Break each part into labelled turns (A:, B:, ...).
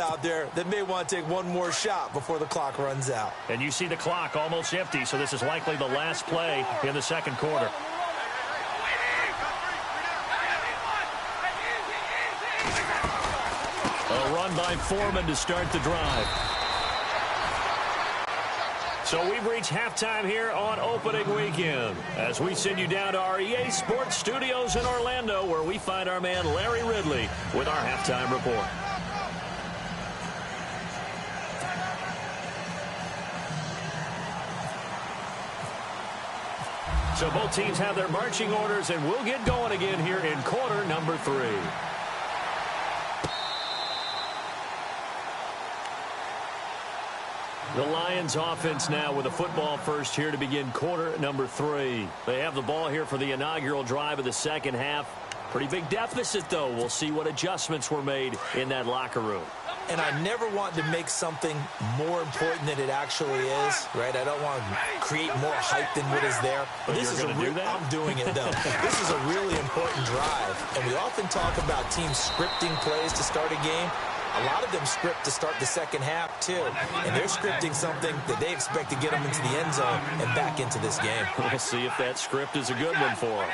A: out there that may want to take one more shot before the clock runs out.
B: And you see the clock almost empty, so this is likely the last play in the second quarter. A run by Foreman to start the drive. So we've reached halftime here on opening weekend as we send you down to our EA Sports Studios in Orlando, where we find our man Larry Ridley with our halftime report. So both teams have their marching orders, and we'll get going again here in quarter number 3. The Lions offense now with a football first here to begin quarter number 3. They have the ball here for the inaugural drive of the second half. Pretty big deficit, though. We'll see what adjustments were made in that locker room.
A: And I never want to make something more important than it actually is, right? I don't want to create more hype than what is there.
B: But this is a do that?
A: I'm doing it, though. This is a really important drive. And we often talk about teams scripting plays to start a game. A lot of them script to start the second half, too. And they're scripting something that they expect to get them into the end zone and back into this game.
B: We'll see if that script is a good one for them.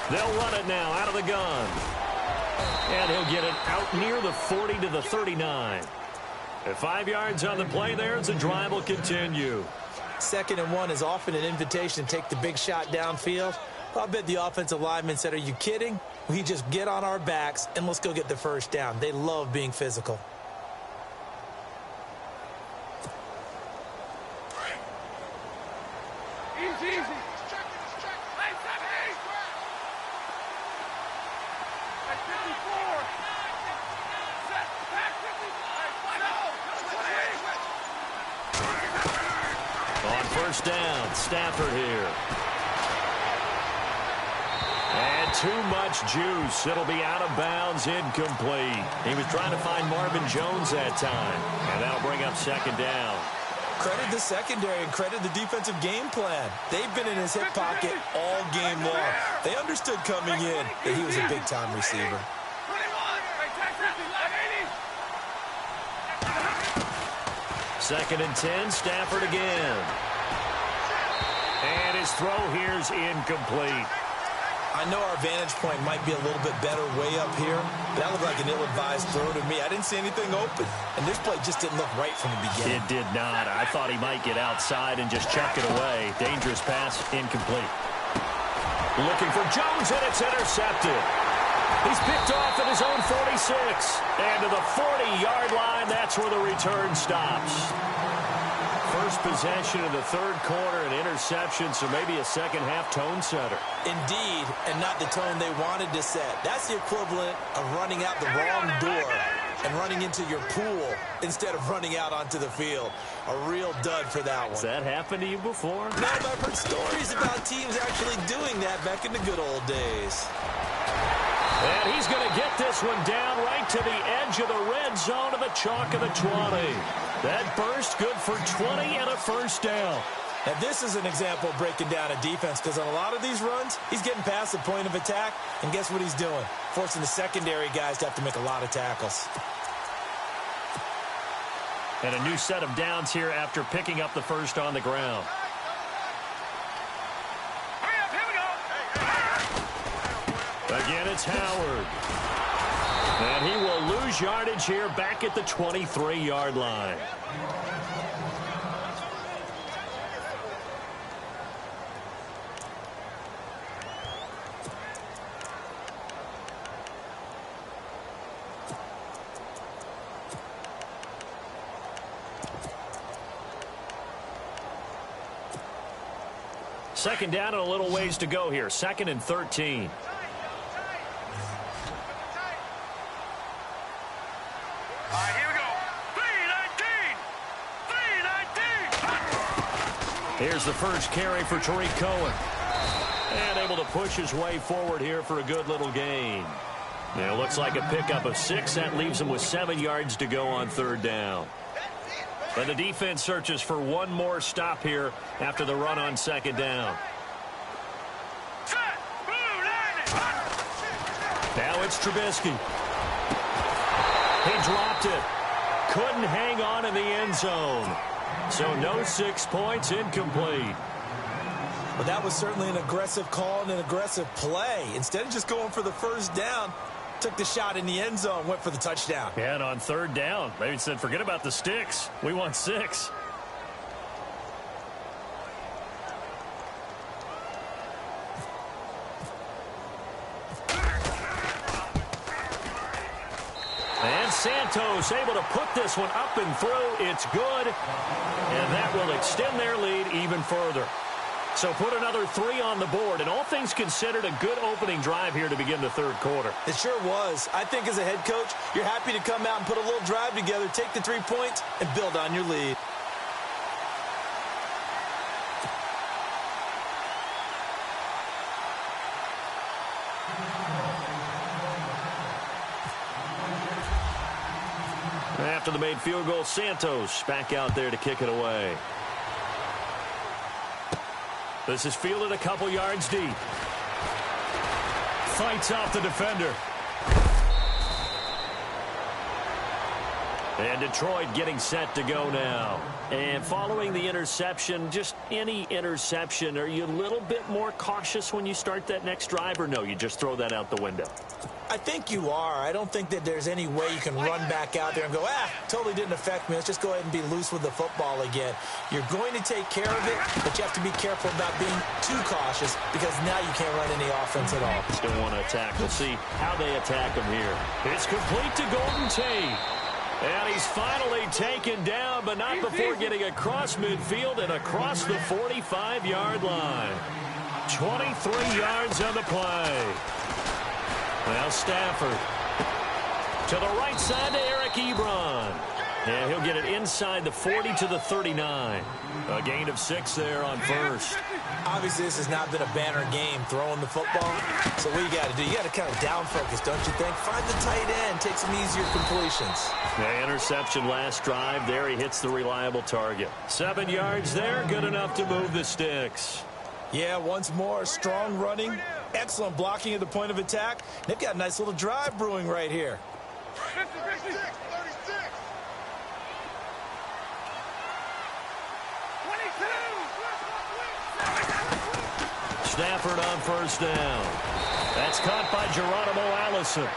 B: They'll run it now out of the gun. And he'll get it out near the 40 to the 39. At 5 yards on the play there, as the drive will continue.
A: 2nd and 1 is often an invitation to take the big shot downfield. I bet the offensive lineman said, "Are you kidding? We just get on our backs and let's go get the first down." They love being physical.
C: Easy.
B: On first down, Stafford here. And too much juice. It'll be out of bounds, incomplete. He was trying to find Marvin Jones that time. And that'll bring up 2nd down.
A: Credit the secondary and credit the defensive game plan. They've been in his hip pocket all game long. They understood coming in that he was a big-time receiver.
B: 2nd and 10, Stafford again. And his throw here's incomplete.
A: I know our vantage point might be a little bit better way up here, but that looked like an ill-advised throw to me. I didn't see anything open, and this play just didn't look right from the beginning.
B: It did not. I thought he might get outside and just chuck it away. Dangerous pass, incomplete. Looking for Jones, and it's intercepted. He's picked off at his own 46. And to the 40-yard line, that's where the return stops. First possession of the third quarter, an interception, so maybe a second-half tone setter.
A: Indeed, and not the tone they wanted to set. That's the equivalent of running out the wrong door and running into your pool instead of running out onto the field. A real dud for that one.
B: Has that happened to you before?
A: No, but I've heard stories about teams actually doing that back in the good old days.
B: And he's going to get this one down right to the edge of the red zone of the chalk of the 20. That burst good for 20 and a first down.
A: Now, this is an example of breaking down a defense, because on a lot of these runs, he's getting past the point of attack, and guess what he's doing? Forcing the secondary guys to have to make a lot of tackles.
B: And a new set of downs here after picking up the first on the ground. Again, it's Howard. And he will lose yardage here back at the 23-yard line. Second down and a little ways to go here. 2nd and 13. Here's the first carry for Tariq Cohen. And able to push his way forward here for a good little gain. Now, it looks like a pickup of 6. That leaves him with 7 yards to go on third down. And the defense searches for one more stop here after the run on second down. Now it's Trubisky. He dropped it. Couldn't hang on in the end zone. So no 6 points, incomplete.
A: But that was certainly an aggressive call and an aggressive play. Instead of just going for the first down, took the shot in the end zone, went for the touchdown.
B: Yeah, and on third down, they said, forget about the sticks. We want 6. And Santos able to put this one up and through. It's good. And that will extend their lead even further. So put another 3 on the board. And all things considered, a good opening drive here to begin the third quarter.
A: It sure was. I think as a head coach, you're happy to come out and put a little drive together, take the 3 points, and build on your lead.
B: After the made field goal, Santos back out there to kick it away. This is fielded a couple yards deep. Fights off the defender. And Detroit getting set to go now. And following the interception, just any interception, are you a little bit more cautious when you start that next drive, or no, you just throw that out the window?
A: I think you are. I don't think that there's any way you can run back out there and go, totally didn't affect me. Let's just go ahead and be loose with the football again. You're going to take care of it, but you have to be careful about being too cautious because now you can't run any offense at all.
B: Still want to attack. We'll see how they attack him here. It's complete to Golden Tate. And he's finally taken down, but not before getting across midfield and across the 45-yard line. 23 yards on the play. Well, Stafford to the right side to Eric Ebron. And he'll get it inside the 40 to the 39. A gain of 6 there on first.
A: Obviously, this has not been a banner game throwing the football. So what you got to do, you got to kind of down focus, don't you think? Find the tight end, take some easier completions.
B: The interception last drive. There he hits the reliable target. 7 yards there, good enough to move the sticks.
A: Yeah, once more, strong running, excellent blocking at the point of attack. They've got a nice little drive brewing right here.
C: 36.
B: Stafford on first down. That's caught by Geronimo Allison.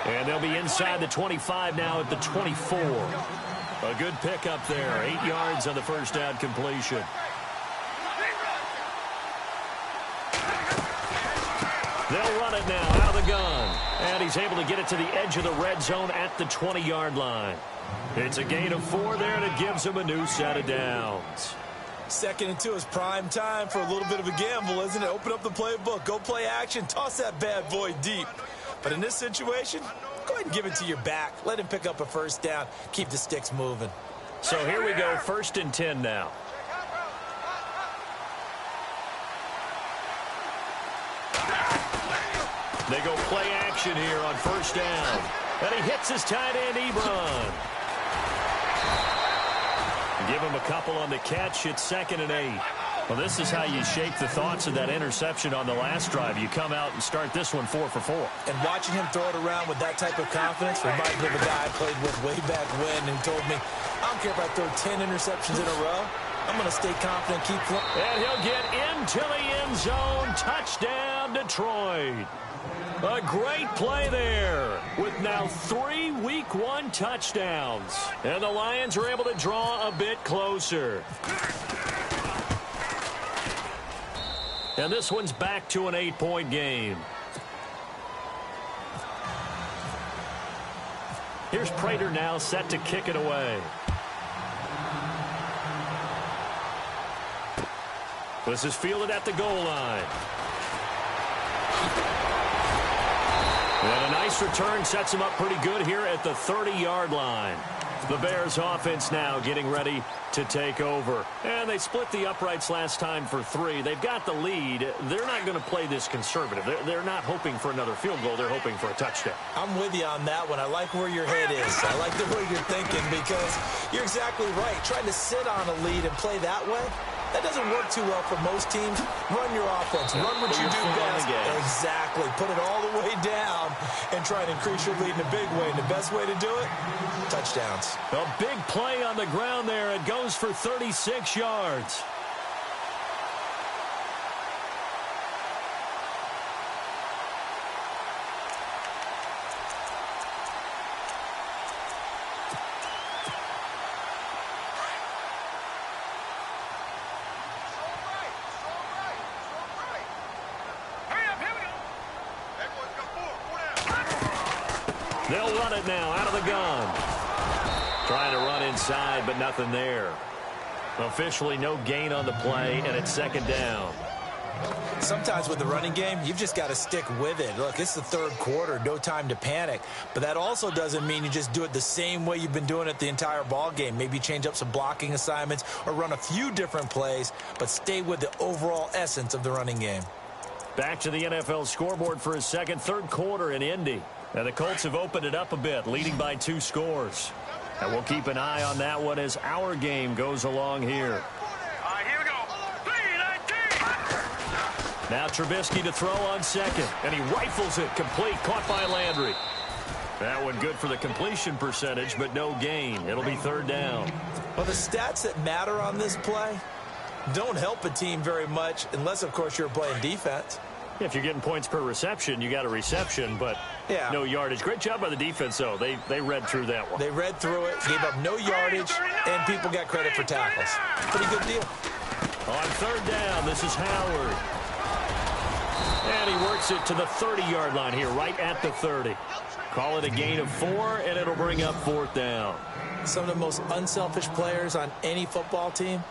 B: And they'll be inside the 25 now at the 24. A good pickup there. 8 yards on the first down completion. They'll run it now out of the gun. And he's able to get it to the edge of the red zone at the 20-yard line. It's a gain of 4 there, and it gives him a new set of downs.
A: 2nd and 2 is prime time for a little bit of a gamble, isn't it? Open up the playbook, go play action, toss that bad boy deep. But in this situation, go ahead and give it to your back. Let him pick up a first down. Keep the sticks moving.
B: So here we go, 1st and 10 now. They go play action here on first down. And he hits his tight end, Ebron. Give him a couple on the catch. It's 2nd and 8. Well, this is how you shake the thoughts of that interception on the last drive. You come out and start this one 4 for 4.
A: And watching him throw it around with that type of confidence reminds me of a guy I played with way back when who told me, I don't care if I throw 10 interceptions in a row. I'm going to stay confident, keep flowing.
B: And he'll get into the end zone. Touchdown, Detroit. A great play there with now 3 Week 1 touchdowns. And the Lions are able to draw a bit closer. And this one's back to an 8-point game. Here's Prater now set to kick it away. This is fielded at the goal line. And a nice return sets him up pretty good here at the 30-yard line. The Bears offense now getting ready to take over. And they split the uprights last time for 3. They've got the lead. They're not going to play this conservative. They're not hoping for another field goal. They're hoping for a touchdown.
A: I'm with you on that one. I like where your head is. I like the way you're thinking because you're exactly right. Trying to sit on a lead and play that way, That doesn't work too well for most teams. Run your offense. Run what you do best. Exactly. Put it all the way down and try and increase your lead in a big way. And the best way to do it, touchdowns.
B: A big play on the ground there. It goes for 36 yards. They'll run it now out of the gun. Trying to run inside, but nothing there. Officially no gain on the play, and it's second down.
A: Sometimes with the running game, you've just got to stick with it. Look, it's the third quarter, no time to panic. But that also doesn't mean you just do it the same way you've been doing it the entire ball game. Maybe change up some blocking assignments or run a few different plays, but stay with the overall essence of the running game.
B: Back to the NFL scoreboard for his third quarter in Indy. And the Colts have opened it up a bit, leading by 2 scores. And we'll keep an eye on that one as our game goes along here.
C: All right, here we go. 3-19.
B: Now Trubisky to throw on second. And he rifles it complete, caught by Landry. That one good for the completion percentage, but no gain. It'll be third down.
A: Well, the stats that matter on this play don't help a team very much unless, of course, you're playing defense.
B: If you're getting points per reception, you got a reception, but no yardage. Great job by the defense, though. They read through that one.
A: They read through it, gave up no yardage, and people got credit for tackles. Pretty good deal.
B: On third down, this is Howard. And he works it to the 30-yard line here, right at the 30. Call it a gain of 4, and it'll bring up fourth down.
A: Some of the most unselfish players on any football team,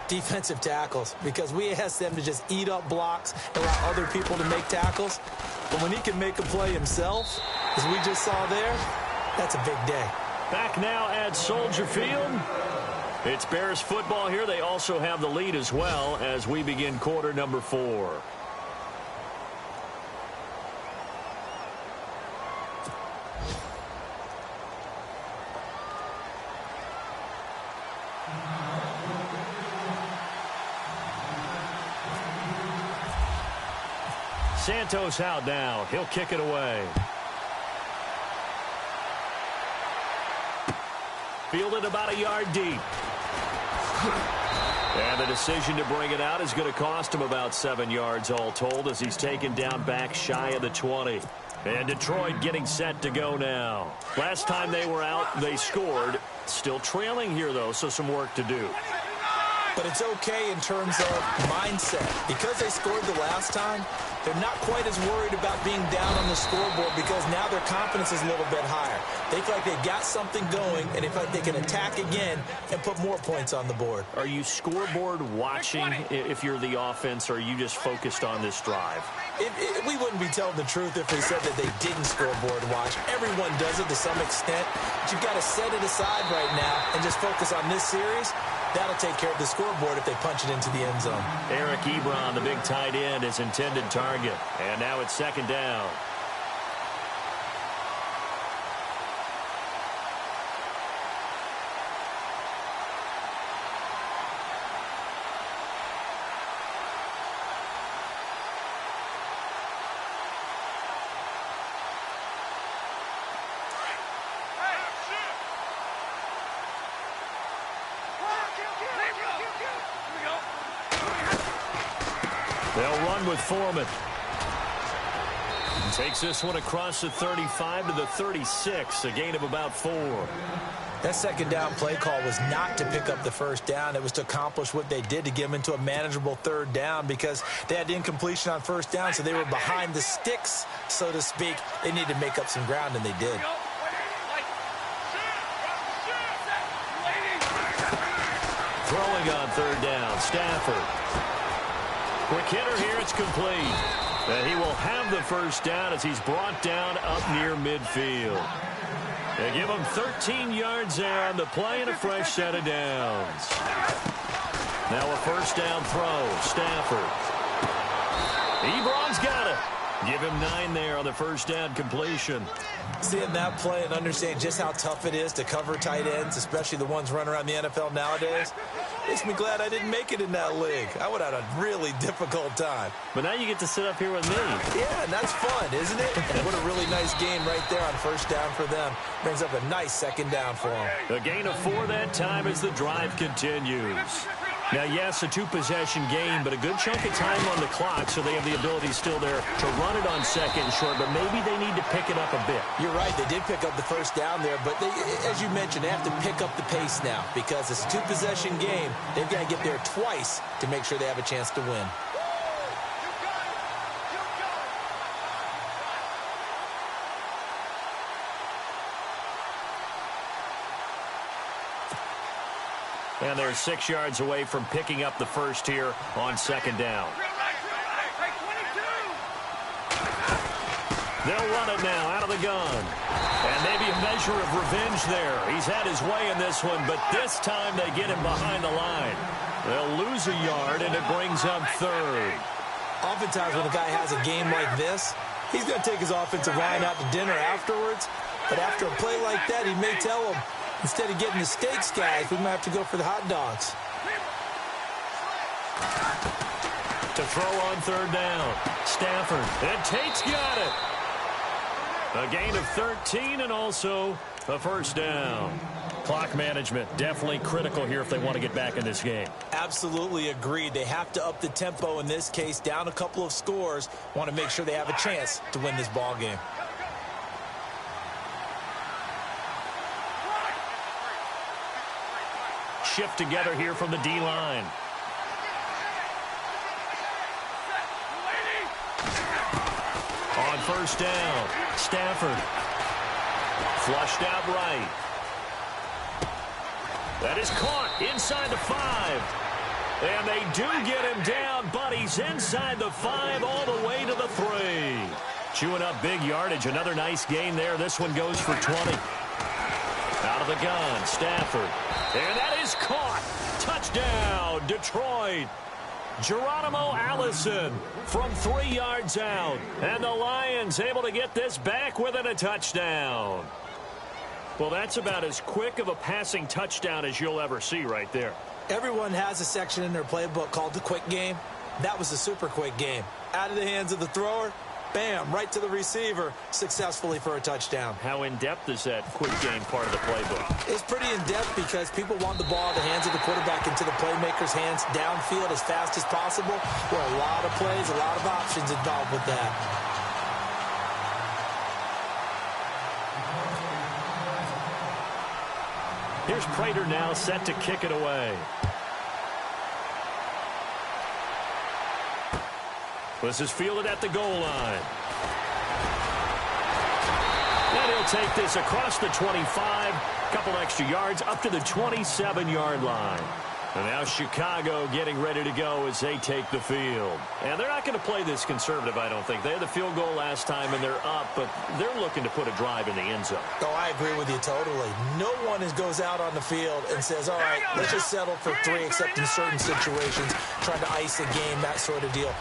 A: defensive tackles, because we ask them to just eat up blocks and allow other people to make tackles. But when he can make a play himself, as we just saw there, that's a big day.
B: Back now at Soldier Field. It's Bears football here. They also have the lead as well as we begin quarter number 4. Santos out now. He'll kick it away. Fielded about a yard deep. And the decision to bring it out is going to cost him about 7 yards all told as he's taken down back shy of the 20. And Detroit getting set to go now. Last time they were out, they scored. Still trailing here, though, so some work to do.
A: But it's okay in terms of mindset. Because they scored the last time, they're not quite as worried about being down on the scoreboard because now their confidence is a little bit higher. They feel like they've got something going, and they feel like they can attack again and put more points on the board.
B: Are you scoreboard watching if you're the offense, or are you just focused on this drive?
A: We wouldn't be telling the truth if we said that they didn't scoreboard watch. Everyone does it to some extent. But you've got to set it aside right now and just focus on this series. That'll take care of the scoreboard if they punch it into the end zone.
B: Eric Ebron, the big tight end, is intended target. And now it's second down. They'll run with Foreman. Takes this one across the 35 to the 36, a gain of about 4.
A: That second down play call was not to pick up the first down. It was to accomplish what they did to get them into a manageable third down because they had incompletion on first down, so they were behind the sticks, so to speak. They needed to make up some ground, and they did.
B: Throwing on third down, Stafford. Quick hitter here, it's complete. And he will have the first down as he's brought down up near midfield. They give him 13 yards there on the play and a fresh set of downs. Now a first down throw, Stafford. Ebron's got it. Give him 9 there on the first down completion.
A: Seeing that play and understanding just how tough it is to cover tight ends, especially the ones running around the NFL nowadays, makes me glad I didn't make it in that league. I would have had a really difficult time.
B: But now you get to sit up here with me.
A: Yeah, and that's fun, isn't it? And what a really nice game right there on first down for them. Brings up a nice second down for them.
B: A gain of 4 that time as the drive continues. Now, yes, a 2-possession game, but a good chunk of time on the clock, so they have the ability still there to run it on second and short, but maybe they need to pick it up a bit.
A: You're right. They did pick up the first down there, but they, as you mentioned, they have to pick up the pace now because it's a 2-possession game. They've got to get there twice to make sure they have a chance to win.
B: And they're 6 yards away from picking up the first here on second down. They'll run it now out of the gun. And maybe a measure of revenge there. He's had his way in this one, but this time they get him behind the line. They'll lose a yard, and it brings up third.
A: Oftentimes when a guy has a game like this, he's going to take his offensive line out to dinner afterwards. But after a play like that, he may tell him, instead of getting the steaks, guys, we might have to go for the hot dogs.
B: To throw on third down. Stafford. And Tate's got it. A gain of 13 and also a first down. Clock management definitely critical here if they want to get back in this game.
A: Absolutely agreed. They have to up the tempo in this case, down a couple of scores. Want to make sure they have a chance to win this ball game.
B: Shift together here from the D-line. On first down, Stafford. Flushed out right. That is caught inside the 5. And they do get him down, but he's inside the 5 all the way to the 3. Chewing up big yardage. Another nice gain there. This one goes for 20. Out of the gun, Stafford. And that is caught. Touchdown, Detroit. Geronimo Allison from 3 yards out. And the Lions able to get this back within a touchdown. Well, that's about as quick of a passing touchdown as you'll ever see right there.
A: Everyone has a section in their playbook called the quick game. That was a super quick game. Out of the hands of the thrower, bam, right to the receiver, successfully for a touchdown.
B: How in-depth is that quick game part of the playbook?
A: It's pretty in-depth because people want the ball in the hands of the quarterback into the playmaker's hands downfield as fast as possible. There are a lot of plays, a lot of options involved with that.
B: Here's Prater now set to kick it away. This is fielded at the goal line. And he'll take this across the 25. Couple extra yards up to the 27-yard line. And now Chicago getting ready to go as they take the field. And they're not going to play this conservative, I don't think. They had the field goal last time, and they're up, but they're looking to put a drive in the end zone.
A: Oh, I agree with you totally. No one goes out on the field and says, all right, let's just settle for 3, except in certain situations, trying to ice a game, that sort of deal.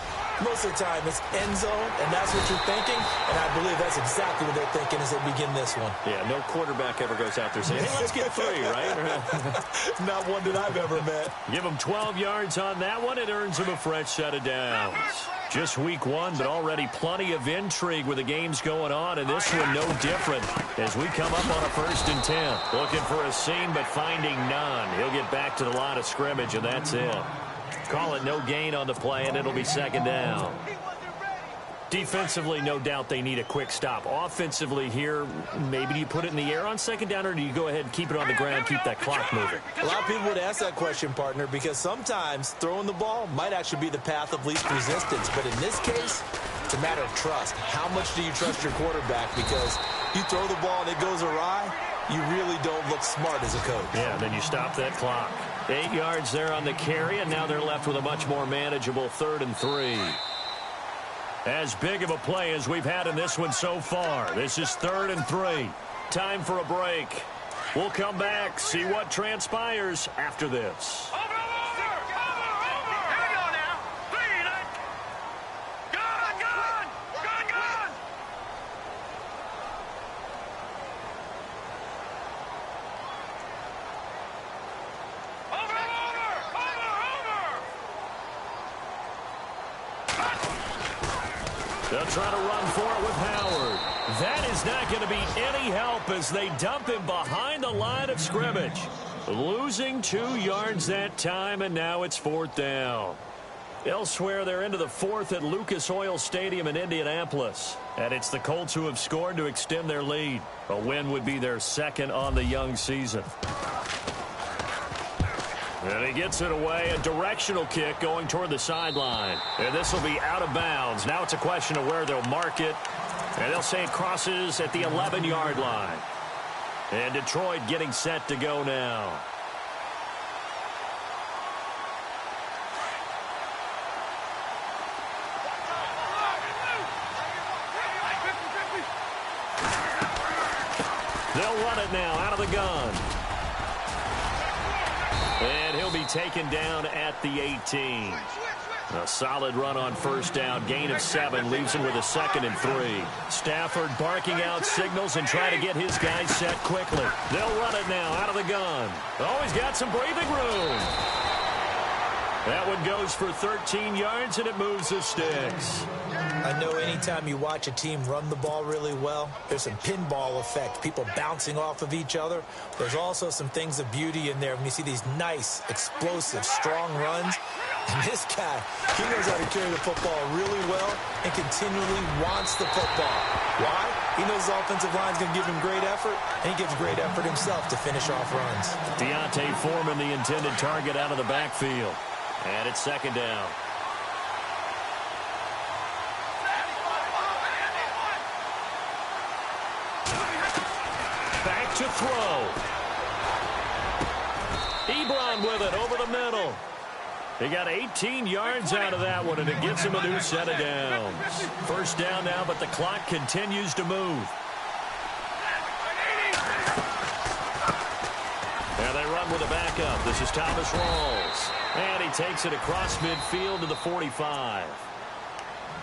A: Most of the time, it's end zone, and that's what you're thinking, and I believe that's exactly what they're thinking as they begin this one.
B: Yeah, no quarterback ever goes out there saying, hey, let's get 3, right?
A: Not one that I've ever met.
B: Give him 12 yards on that one. It earns him a fresh set of downs. Just week 1, but already plenty of intrigue with the games going on, and this one no different as we come up on a 1st and 10. Looking for a seam, but finding none. He'll get back to the line of scrimmage, and that's it. Call it no gain on the play, and it'll be 2nd down. Defensively, no doubt they need a quick stop. Offensively here, maybe do you put it in the air on 2nd down, or do you go ahead and keep it on the ground, keep that clock moving?
A: A lot of people would ask that question, partner, because sometimes throwing the ball might actually be the path of least resistance. But in this case, it's a matter of trust. How much do you trust your quarterback? Because you throw the ball and it goes awry, you really don't look smart as a coach.
B: Yeah, then you stop that clock. 8 yards there on the carry, and now they're left with a much more manageable 3rd and 3. As big of a play as we've had in this one so far. This is 3rd and 3. Time for a break. We'll come back, see what transpires after this.
C: Here we go now. Clean it. Gun.
B: They'll try to run for it with Howard. That is not going to be any help as they dump him behind the line of scrimmage. Losing 2 yards that time, and now it's 4th down. Elsewhere, they're into the 4th at Lucas Oil Stadium in Indianapolis. And it's the Colts who have scored to extend their lead. A win would be their 2nd on the young season. And he gets it away, a directional kick going toward the sideline. And this will be out of bounds. Now it's a question of where they'll mark it. And they'll say it crosses at the 11-yard line. And Detroit getting set to go now. They'll run it now out of the gun. And he'll be taken down at the 18. A solid run on 1st down. Gain of 7 leaves him with a 2nd and 3. Stafford barking out signals and trying to get his guys set quickly. They'll run it now out of the gun. Oh, he's got some breathing room. That one goes for 13 yards, and it moves the sticks.
A: I know anytime you watch a team run the ball really well, there's some pinball effect, people bouncing off of each other. There's also some things of beauty in there when you see these nice, explosive, strong runs. And this guy, he knows how to carry the football really well and continually wants the football. Why? He knows the offensive line's going to give him great effort, and he gives great effort himself to finish off runs.
B: Deontay Foreman, the intended target, out of the backfield. And it's 2nd down. Back to throw. Ebron with it over the middle. He got 18 yards out of that one, and it gets him a new set of downs. 1st down now, but the clock continues to move. Now they run with a backup. This is Thomas Rawls. And he takes it across midfield to the 45.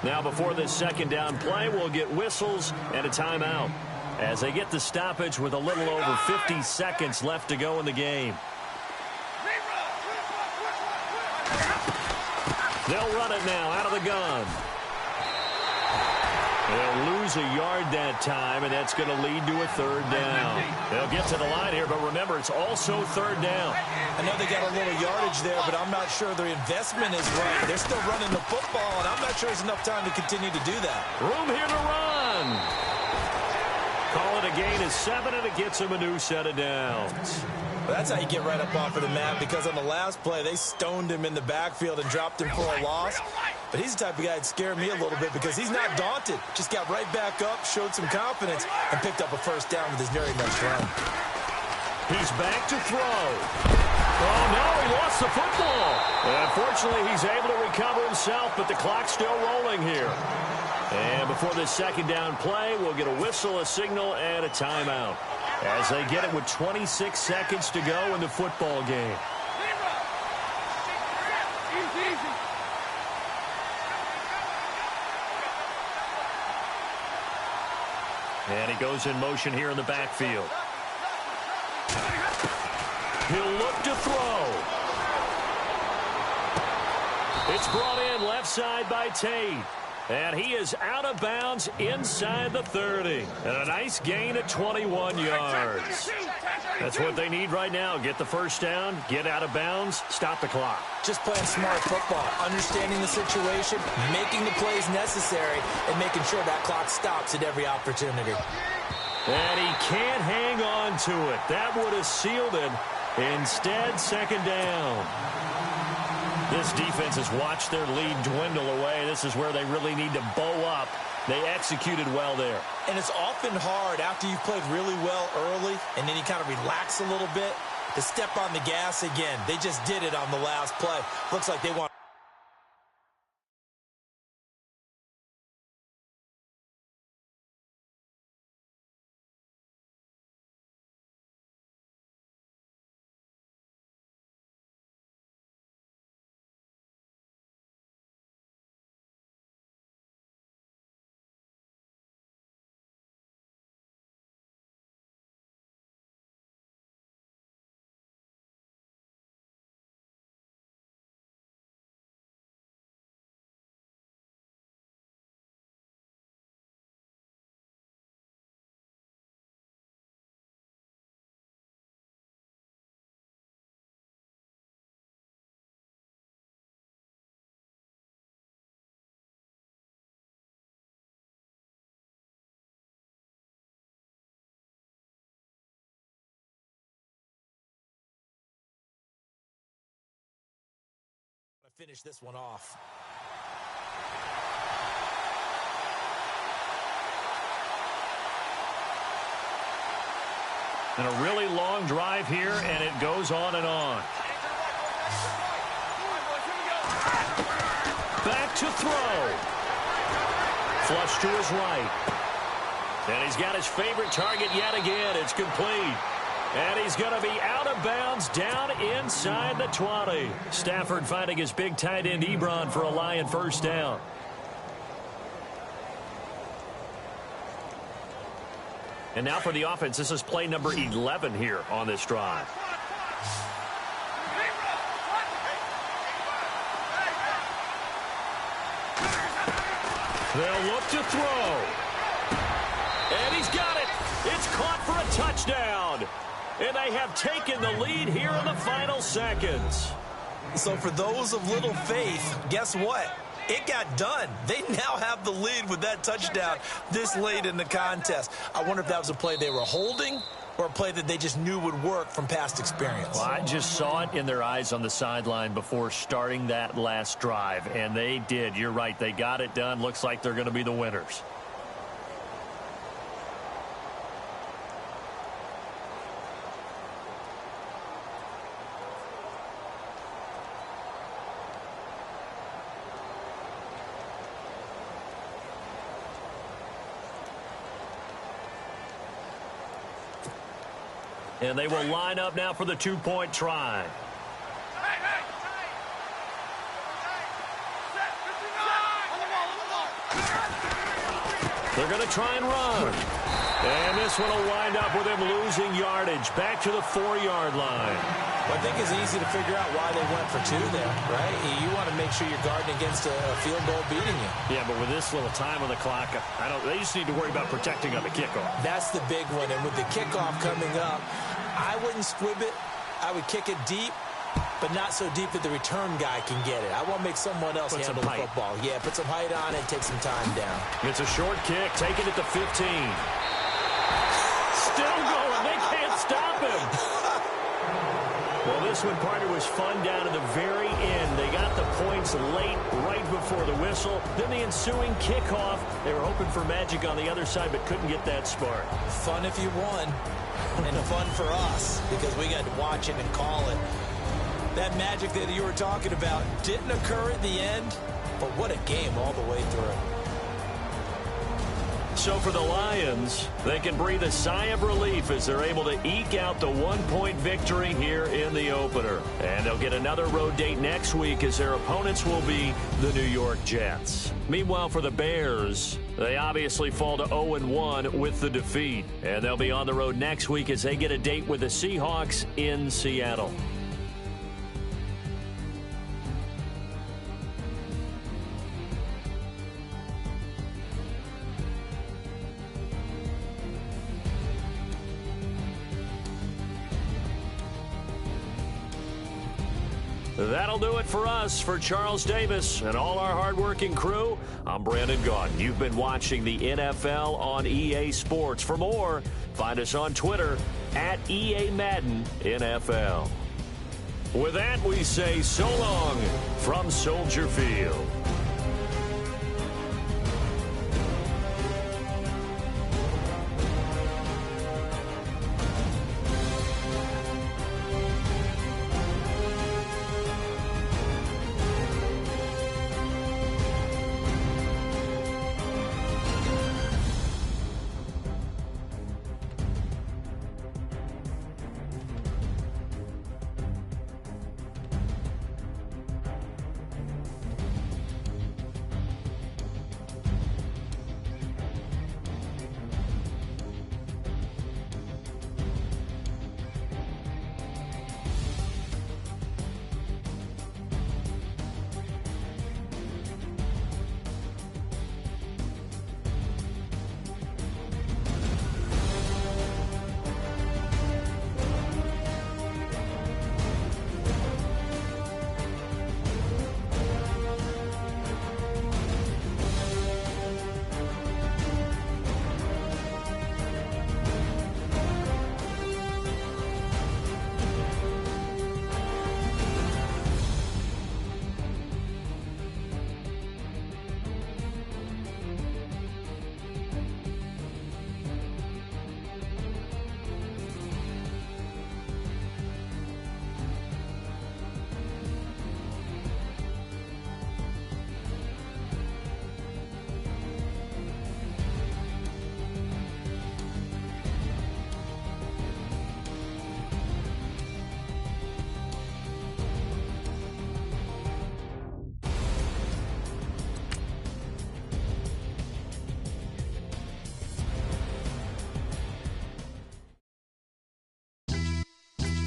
B: Now before this 2nd down play, we'll get whistles and a timeout as they get the stoppage with a little over 50 seconds left to go in the game. They'll run it now out of the gun. They'll lose a yard that time, and that's going to lead to a 3rd down. They'll get to the line here, but remember, it's also 3rd down.
A: I know they got a little yardage there, but I'm not sure their investment is right. They're still running the football, and I'm not sure there's enough time to continue to do that.
B: Room here to run. Call it a gain of 7, and it gets him a new set of downs.
A: Well, that's how you get right up off of the map, because on the last play, they stoned him in the backfield and dropped him for a loss. But he's the type of guy that scared me a little bit because he's not daunted. Just got right back up, showed some confidence, and picked up a 1st down with his very next run.
B: He's back to throw. Oh, no, he lost the football. Unfortunately, he's able to recover himself, but the clock's still rolling here. And before this 2nd down play, we'll get a whistle, a signal, and a timeout as they get it with 26 seconds to go in the football game. And he goes in motion here in the backfield. He'll look to throw. It's brought in left side by Tate. And he is out of bounds inside the 30. And a nice gain of 21 yards. That's what they need right now. Get the 1st down, get out of bounds, stop the clock.
A: Just playing smart football, understanding the situation, making the plays necessary, and making sure that clock stops at every opportunity.
B: And he can't hang on to it. That would have sealed it. Instead, 2nd down. This defense has watched their lead dwindle away. This is where they really need to bow up. They executed well there. And it's often hard after you've played really well early and then you kind of relax a little bit to step on the gas again. They just did it on the last play. Looks like they want
A: finish this one off.
B: And a really long drive here, and it goes on and on. Back to throw. Flush to his right. And he's got his favorite target yet again. It's complete. And he's going to be out of bounds down inside the 20. Stafford finding his big tight end Ebron for a Lion first down. And now for the offense, this is play number 11 here on this drive. They'll look to throw. And he's got it. It's caught for a touchdown. And they have taken the lead here in the final seconds.
A: So for those of little faith, guess what? It got done. They now have the lead with that touchdown this late in the contest. I wonder if that was a play they were holding or a play that they just knew would work from past experience.
B: Well, I just saw it in their eyes on the sideline before starting that last drive, and they did. You're right. They got it done. Looks like they're going to be the winners. And they will line up now for the two-point try. They're going to try and run. And this one will wind up with him losing yardage back to the 4-yard line.
A: Well, I think it's easy to figure out why they went for 2 there, right? You want to make sure you're guarding against a field goal beating you.
B: Yeah, but with this little time on the clock, they just need to worry about protecting on the kickoff.
A: That's the big one. And with the kickoff coming up, I wouldn't squib it. I would kick it deep, but not so deep that the return guy can get it. I want to make someone else handle the football. Yeah, put some height on it, take some time down.
B: It's a short kick, taking it to 15. Still going. They can't stop him. Well, this one, partner, was fun down to the very end. They got the points late, right before the whistle. Then the ensuing kickoff. They were hoping for magic on the other side, but couldn't get that spark.
A: Fun if you won, and fun for us because we got to watch it and call it. That magic that you were talking about didn't occur at the end, but what a game all the way through.
B: So for the Lions, they can breathe a sigh of relief as they're able to eke out the 1-point victory here in the opener. And they'll get another road date next week as their opponents will be the New York Jets. Meanwhile, for the Bears, they obviously fall to 0-1 with the defeat. And they'll be on the road next week as they get a date with the Seahawks in Seattle. That'll do it for us. For Charles Davis and all our hardworking crew, I'm Brandon Gaudin. You've been watching the NFL on EA Sports. For more, find us on Twitter at EA Madden NFL. With that, we say so long from Soldier Field.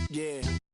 D: Yeah.